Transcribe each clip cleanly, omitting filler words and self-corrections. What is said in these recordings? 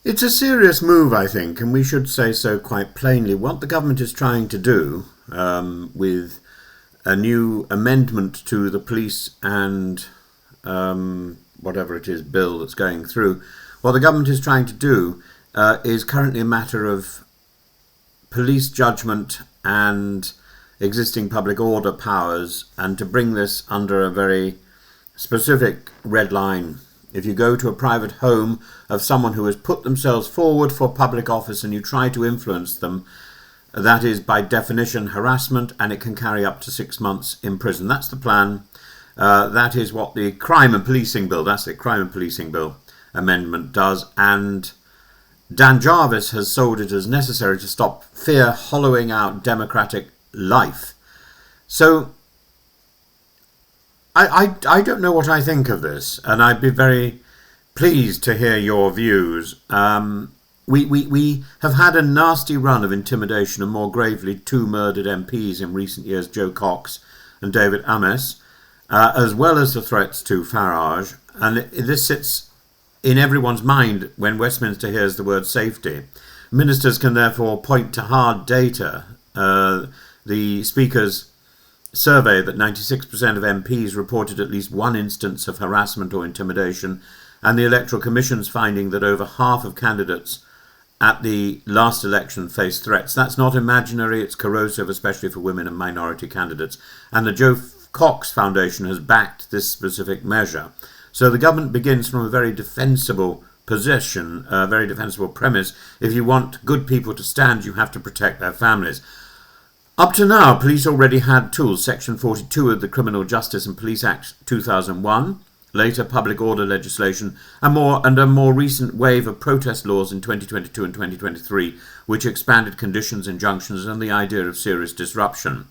It's a serious move, I think, and we should say so quite plainly. What the government is trying to do with a new amendment to the police and whatever it is bill that's going through, what the government is trying to do is currently a matter of police judgment and existing public order powers, and to bring this under a very specific red line. If you go to a private home of someone who has put themselves forward for public office and you try to influence them, that is by definition harassment, and it can carry up to 6 months in prison. That's the plan. That is what the Crime and Policing Bill, that's the Crime and Policing Bill amendment does, and Dan Jarvis has sold it as necessary to stop fear hollowing out democratic life. So I don't know what I think of this, and I'd be very pleased to hear your views. We have had a nasty run of intimidation, and more gravely, 2 murdered MPs in recent years, Joe Cox and David Ames, as well as the threats to Farage. And this sits in everyone's mind when Westminster hears the word safety. Ministers can therefore point to hard data. The Speaker's survey that 96% of MPs reported at least one instance of harassment or intimidation, and the Electoral Commission's finding that over half of candidates at the last election faced threats. That's not imaginary, it's corrosive, especially for women and minority candidates. And the Joe Cox Foundation has backed this specific measure. So the government begins from a very defensible position, a very defensible premise. If you want good people to stand, you have to protect their families. Up to now, police already had tools. Section 42 of the Criminal Justice and Police Act 2001, later public order legislation, and a more recent wave of protest laws in 2022 and 2023, which expanded conditions, injunctions, and the idea of serious disruption.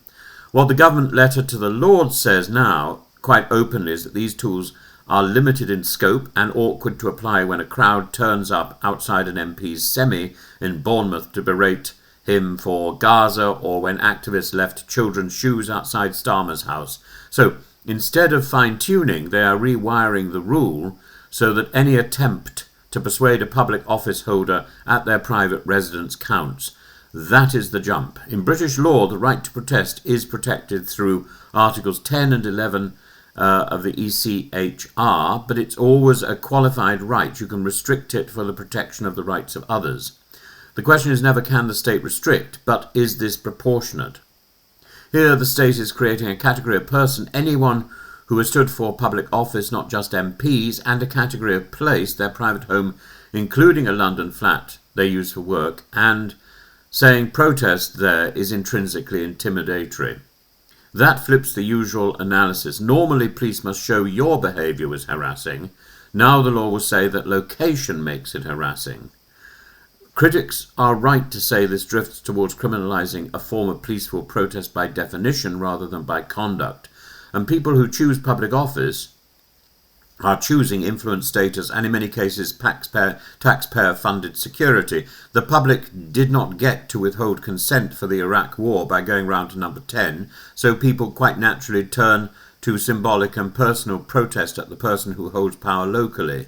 What the government letter to the Lords says now, quite openly, is that these tools are limited in scope and awkward to apply when a crowd turns up outside an MP's semi in Bournemouth to berate him for Gaza, or when activists left children's shoes outside Starmer's house. So instead of fine-tuning, they are rewiring the rule so that any attempt to persuade a public office holder at their private residence counts. That is the jump. In British law, the right to protest is protected through Articles 10 and 11 of the ECHR, but it's always a qualified right. You can restrict it for the protection of the rights of others. The question is never can the state restrict, but is this proportionate? Here the state is creating a category of person, anyone who has stood for public office, not just MPs, and a category of place, their private home, including a London flat they use for work, and saying protest there is intrinsically intimidatory. That flips the usual analysis. Normally police must show your behaviour was harassing. Now the law will say that location makes it harassing. Critics are right to say this drifts towards criminalising a form of peaceful protest by definition rather than by conduct. And people who choose public office are choosing influence, status, and in many cases taxpayer-funded security. The public did not get to withhold consent for the Iraq war by going round to number 10, so people quite naturally turn to symbolic and personal protest at the person who holds power locally.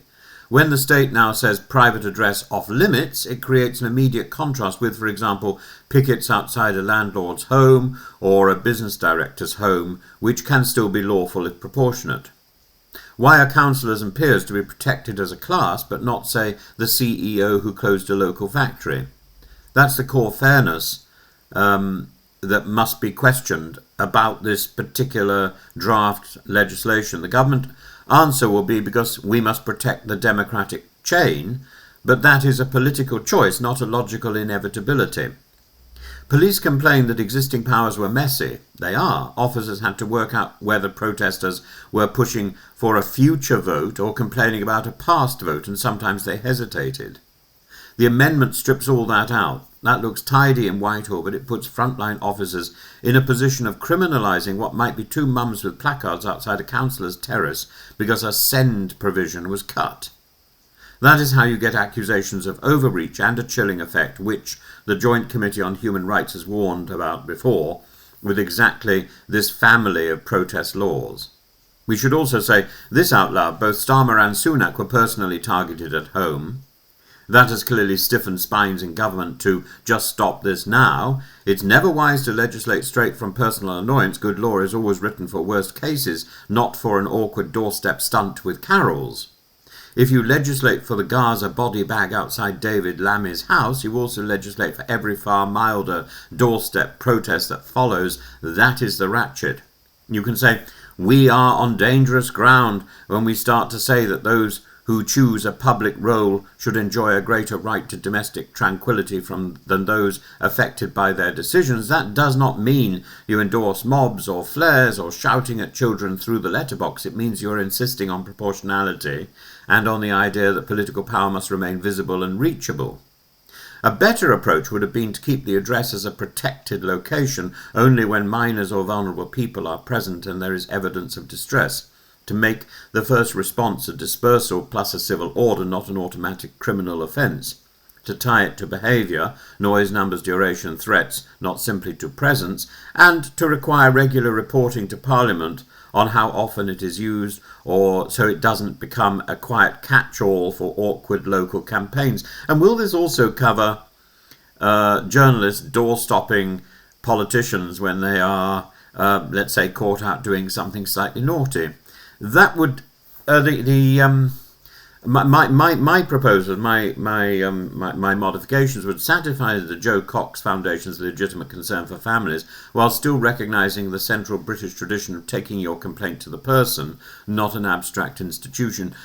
When the state now says private address off limits, it creates an immediate contrast with, for example, pickets outside a landlord's home or a business director's home, which can still be lawful if proportionate. Why are councillors and peers to be protected as a class, but not, say, the CEO who closed a local factory? That's the core fairness that must be questioned about this particular draft legislation. The government answer will be because we must protect the democratic chain, but that is a political choice, not a logical inevitability. Police complain that existing powers were messy. They are. Officers had to work out whether protesters were pushing for a future vote or complaining about a past vote, and sometimes they hesitated. The amendment strips all that out. That looks tidy in Whitehall, but it puts frontline officers in a position of criminalising what might be 2 mums with placards outside a councillor's terrace because a send provision was cut. That is how you get accusations of overreach and a chilling effect, which the Joint Committee on Human Rights has warned about before, with exactly this family of protest laws. We should also say this out loud: both Starmer and Sunak were personally targeted at home. That has clearly stiffened spines in government to just stop this now. It's never wise to legislate straight from personal annoyance. Good law is always written for worst cases, not for an awkward doorstep stunt with carols. If you legislate for the Gaza body bag outside David Lammy's house, you also legislate for every far milder doorstep protest that follows. That is the ratchet. You can say, we are on dangerous ground when we start to say that those who choose a public role should enjoy a greater right to domestic tranquility than those affected by their decisions. That does not mean you endorse mobs or flares or shouting at children through the letterbox. It means you're insisting on proportionality and on the idea that political power must remain visible and reachable. A better approach would have been to keep the address as a protected location only when minors or vulnerable people are present and there is evidence of distress, to make the first response a dispersal plus a civil order, not an automatic criminal offence, to tie it to behaviour, noise, numbers, duration, threats, not simply to presence, and to require regular reporting to Parliament on how often it is used, or so it doesn't become a quiet catch-all for awkward local campaigns. And will this also cover journalists door-stopping politicians when they are, let's say, caught out doing something slightly naughty? That would my proposal, my modifications would satisfy the Joe Cox Foundation's legitimate concern for families, while still recognising the central British tradition of taking your complaint to the person, not an abstract institution.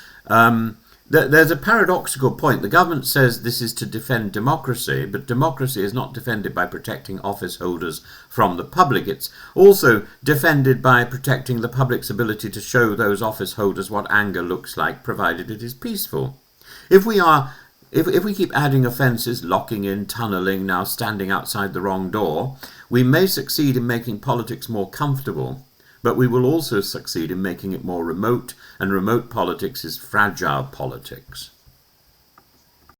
There's a paradoxical point. The government says this is to defend democracy, but democracy is not defended by protecting office holders from the public. It's also defended by protecting the public's ability to show those office holders what anger looks like, provided it is peaceful. If we keep adding offences, locking in, tunnelling, now standing outside the wrong door, we may succeed in making politics more comfortable, but we will also succeed in making it more remote, and remote politics is fragile politics.